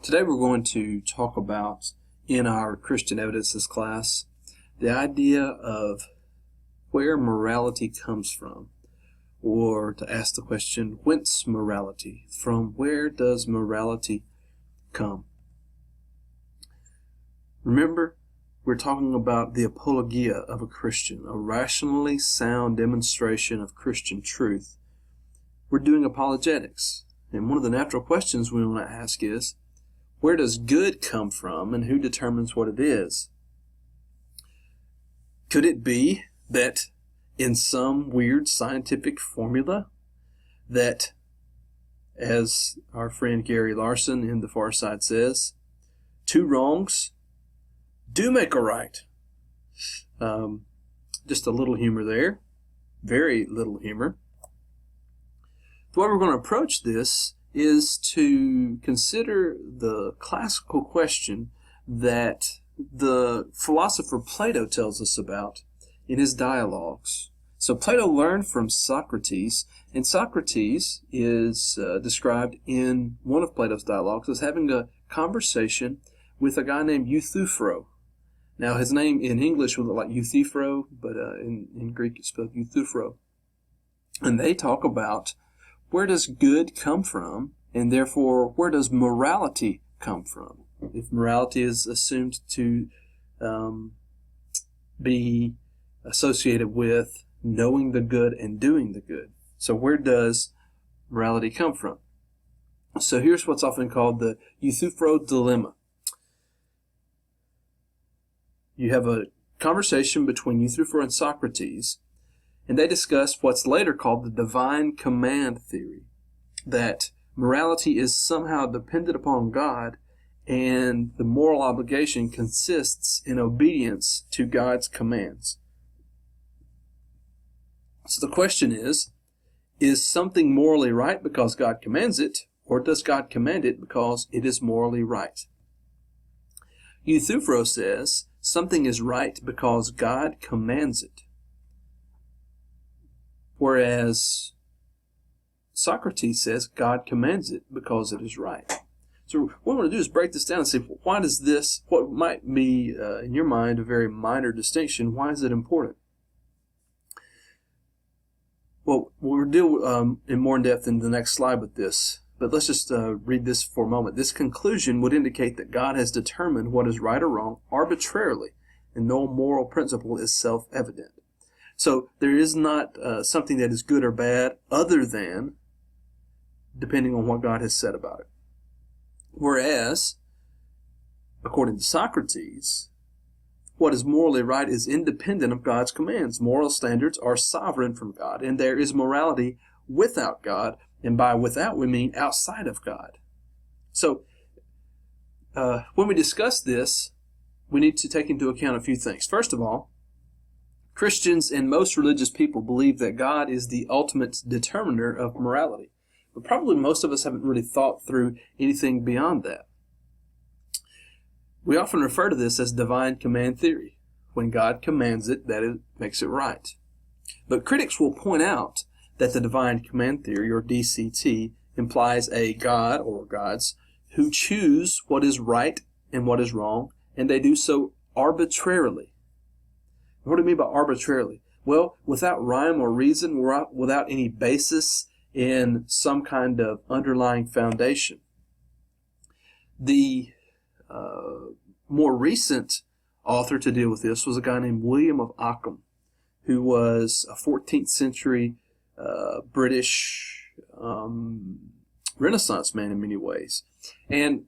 Today we're going to talk about, in our Christian Evidences class, the idea of where morality comes from, or to ask the question, whence morality? From where does morality come? Remember, we're talking about the apologia of a Christian, a rationally sound demonstration of Christian truth. We're doing apologetics, and one of the natural questions we want to ask is, where does good come from, and who determines what it is? Could it be that in some weird scientific formula that, as our friend Gary Larson in The Far Side says, two wrongs do make a right? Just a little humor there. Very little humor. The way we're going to approach this is to consider the classical question that the philosopher Plato tells us about in his dialogues. So Plato learned from Socrates, and Socrates is described in one of Plato's dialogues as having a conversation with a guy named Euthyphro. Now his name in English would look like Euthyphro, but in Greek it's spelled Euthyphro. And they talk about where does good come from, and therefore where does morality come from? If morality is assumed to be associated with knowing the good and doing the good. So where does morality come from? So here's what's often called the Euthyphro dilemma. You have a conversation between Euthyphro and Socrates, and they discuss what's later called the divine command theory, that morality is somehow dependent upon God, and the moral obligation consists in obedience to God's commands. So the question is something morally right because God commands it, or does God command it because it is morally right? Euthyphro says something is right because God commands it, whereas Socrates says God commands it because it is right. So what I want to do is break this down and see, why does this, what might be in your mind a very minor distinction, why is it important? Well, we'll deal in more in depth in the next slide with this, but let's just read this for a moment. This conclusion would indicate that God has determined what is right or wrong arbitrarily, and no moral principle is self-evident. So there is not something that is good or bad other than depending on what God has said about it. Whereas, according to Socrates, what is morally right is independent of God's commands. Moral standards are sovereign from God, and there is morality without God, and by without we mean outside of God. So, when we discuss this, we need to take into account a few things. First of all, Christians and most religious people believe that God is the ultimate determiner of morality. But probably most of us haven't really thought through anything beyond that. We often refer to this as divine command theory. When God commands it, that makes it right. But critics will point out that the divine command theory, or DCT, implies a God or gods who choose what is right and what is wrong, and they do so arbitrarily. What do you mean by arbitrarily? Well, without rhyme or reason, without any basis in some kind of underlying foundation. The more recent author to deal with this was a guy named William of Ockham, who was a 14th century British Renaissance man in many ways. And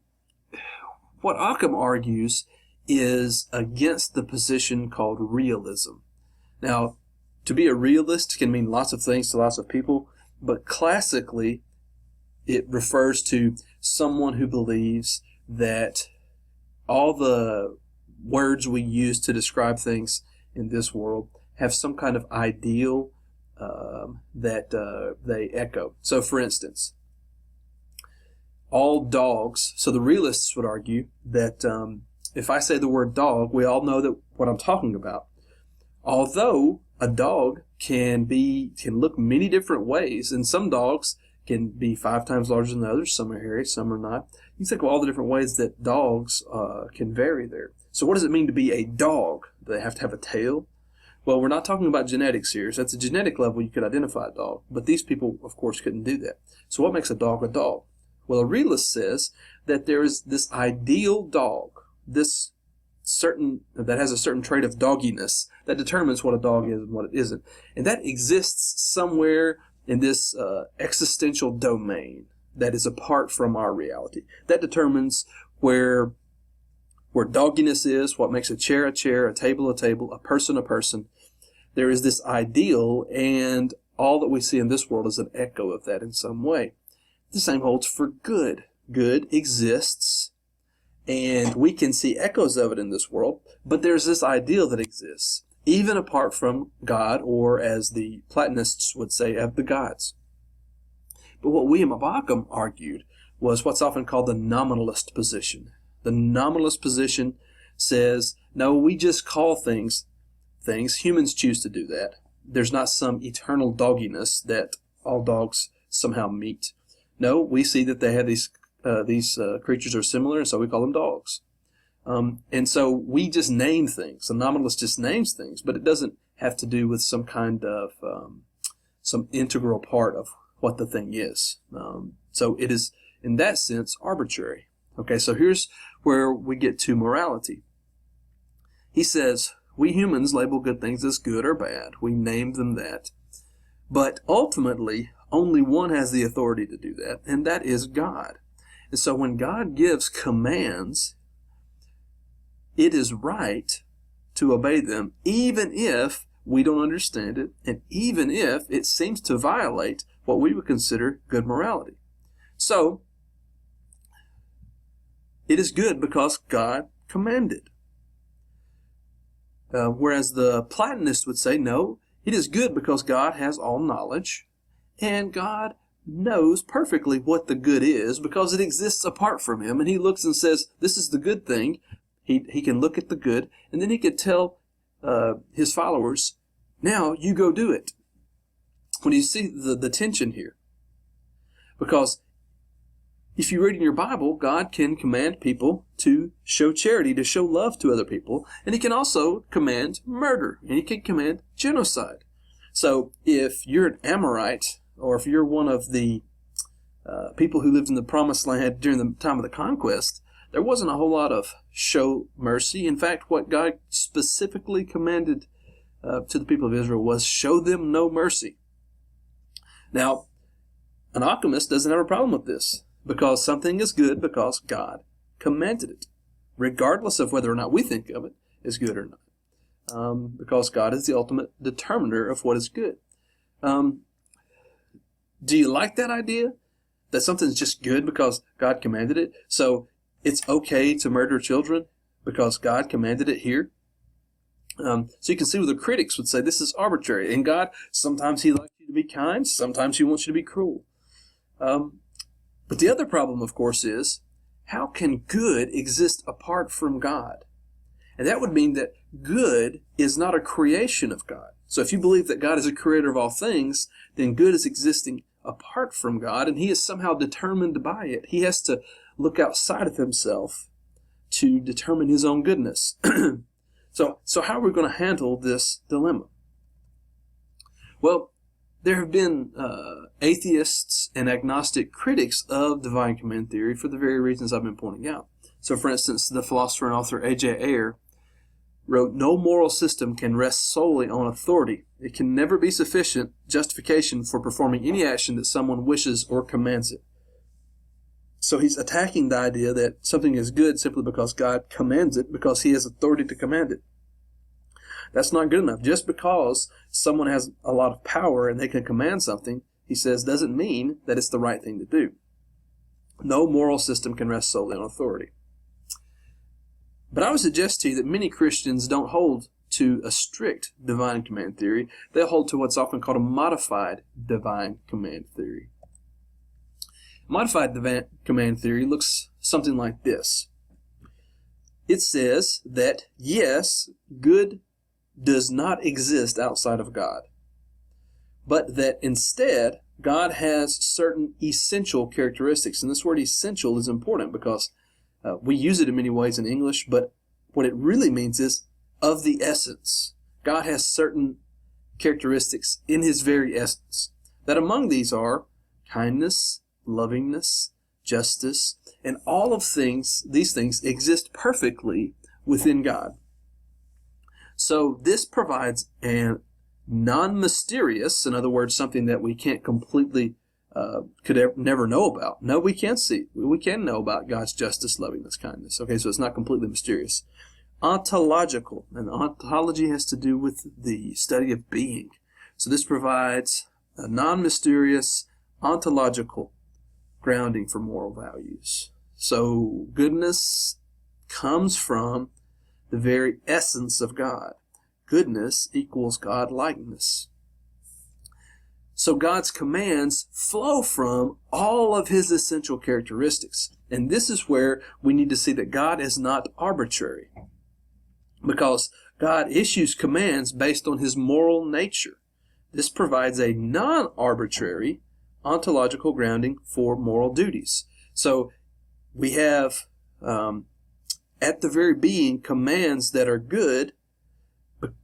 what Ockham argues is against the position called realism. Now, to be a realist can mean lots of things to lots of people, but classically it refers to someone who believes that all the words we use to describe things in this world have some kind of ideal that they echo. So, for instance, all dogs, so the realists would argue that if I say the word dog, we all know that what I'm talking about. Although a dog can look many different ways, and some dogs can be 5 times larger than the others. Some are hairy, some are not. You think of all the different ways that dogs can vary there. So what does it mean to be a dog? Do they have to have a tail? Well, we're not talking about genetics here. So at the genetic level, you could identify a dog. But these people, of course, couldn't do that. So what makes a dog a dog? Well, a realist says that there is this ideal dog, this certain that has a certain trait of dogginess that determines what a dog is and what it isn't. And that exists somewhere in this existential domain that is apart from our reality. That determines where dogginess is, what makes a chair, a table, a person, a person. There is this ideal, and all that we see in this world is an echo of that in some way. The same holds for good. Good exists, and we can see echoes of it in this world, but there's this ideal that exists, even apart from God, or as the Platonists would say, of the gods. But what William of Ockham argued was what's often called the nominalist position. The nominalist position says, no, we just call things. Humans choose to do that. There's not some eternal dogginess that all dogs somehow meet. No, we see that they have these creatures are similar, and so we call them dogs. And so we just name things. The nominalist just names things, but it doesn't have to do with some kind of some integral part of what the thing is. So it is, in that sense, arbitrary. Okay, so here's where we get to morality. He says, we humans label good things as good or bad. We name them that. But ultimately, only one has the authority to do that, and that is God. And so when God gives commands, it is right to obey them, even if we don't understand it, and even if it seems to violate what we would consider good morality. So, it is good because God commanded. Whereas the Platonists would say, no, it is good because God has all knowledge, and God knows perfectly what the good is because it exists apart from him, and he looks and says, this is the good thing. He can look at the good, and then he could tell his followers, now you go do it. When you see the tension here, because if you read in your Bible, God can command people to show charity, to show love to other people, and he can also command murder, and he can command genocide. So if you're an Amorite, or if you're one of the people who lived in the Promised Land during the time of the conquest, there wasn't a whole lot of show mercy. In fact, what God specifically commanded to the people of Israel was show them no mercy. Now, an optimist doesn't have a problem with this, because something is good because God commanded it, regardless of whether or not we think of it as good or not, because God is the ultimate determiner of what is good. Do you like that idea? That something's just good because God commanded it? So it's okay to murder children because God commanded it here? So you can see where the critics would say this is arbitrary. And God, sometimes he likes you to be kind, sometimes he wants you to be cruel. But the other problem, of course, is how can good exist apart from God? And that would mean that good is not a creation of God. So if you believe that God is a creator of all things, then good is existing apart from God, and he is somehow determined by it. He has to look outside of himself to determine his own goodness. So how are we going to handle this dilemma? Well, there have been atheists and agnostic critics of divine command theory for the very reasons I've been pointing out. So, for instance, the philosopher and author A.J. Ayer wrote, no moral system can rest solely on authority. It can never be sufficient justification for performing any action that someone wishes or commands it. So he's attacking the idea that something is good simply because God commands it, because he has authority to command it. That's not good enough. Just because someone has a lot of power and they can command something, he says, doesn't mean that it's the right thing to do. No moral system can rest solely on authority. But I would suggest to you that many Christians don't hold to a strict divine command theory. They hold to what's often called a modified divine command theory. Modified divine command theory looks something like this. It says that, yes, good does not exist outside of God, but that instead God has certain essential characteristics. And this word essential is important because we use it in many ways in English, but what it really means is of the essence. God has certain characteristics in his very essence. That among these are kindness, lovingness, justice, and all of these things exist perfectly within God. So this provides a non-mysterious, in other words, something that we can't completely, never know about. No, we can know about God's justice, lovingness, kindness. Okay, so it's not completely mysterious. Ontological, and ontology has to do with the study of being. So this provides a non-mysterious, ontological grounding for moral values. So goodness comes from the very essence of God. Goodness equals God-likeness. So God's commands flow from all of his essential characteristics. And this is where we need to see that God is not arbitrary, because God issues commands based on his moral nature. This provides a non-arbitrary ontological grounding for moral duties. So we have, at the very being, commands that are good,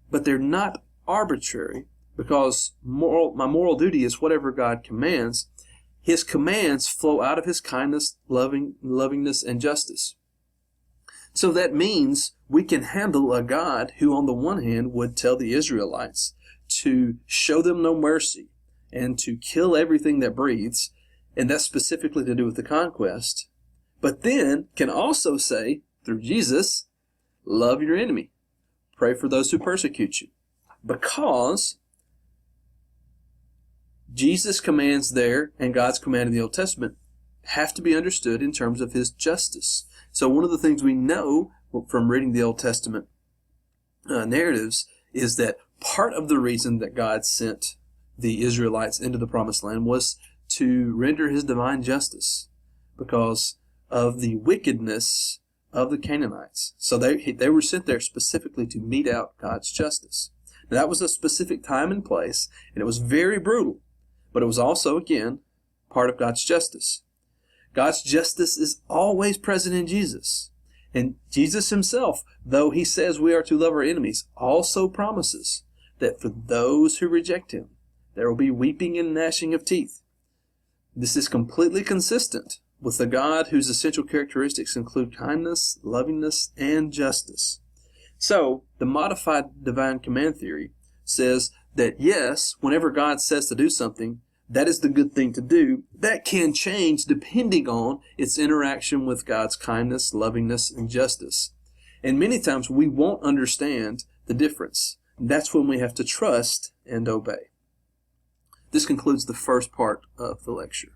but they're not arbitrary, because my moral duty is whatever God commands. His commands flow out of his kindness, lovingness, and justice. So that means we can handle a God who, on the one hand, would tell the Israelites to show them no mercy and to kill everything that breathes, and that's specifically to do with the conquest, but then can also say, through Jesus, love your enemy, pray for those who persecute you, because Jesus' commands there and God's command in the Old Testament have to be understood in terms of his justice. So one of the things we know from reading the Old Testament narratives is that part of the reason that God sent the Israelites into the Promised Land was to render his divine justice because of the wickedness of the Canaanites. So they were sent there specifically to mete out God's justice. Now, that was a specific time and place, and it was very brutal, but it was also, again, part of God's justice. God's justice is always present in Jesus. And Jesus himself, though he says we are to love our enemies, also promises that for those who reject him, there will be weeping and gnashing of teeth. This is completely consistent with the God whose essential characteristics include kindness, lovingness, and justice. So, the modified divine command theory says that yes, whenever God says to do something, that is the good thing to do. That can change depending on its interaction with God's kindness, lovingness, and justice. And many times we won't understand the difference. That's when we have to trust and obey. This concludes the first part of the lecture.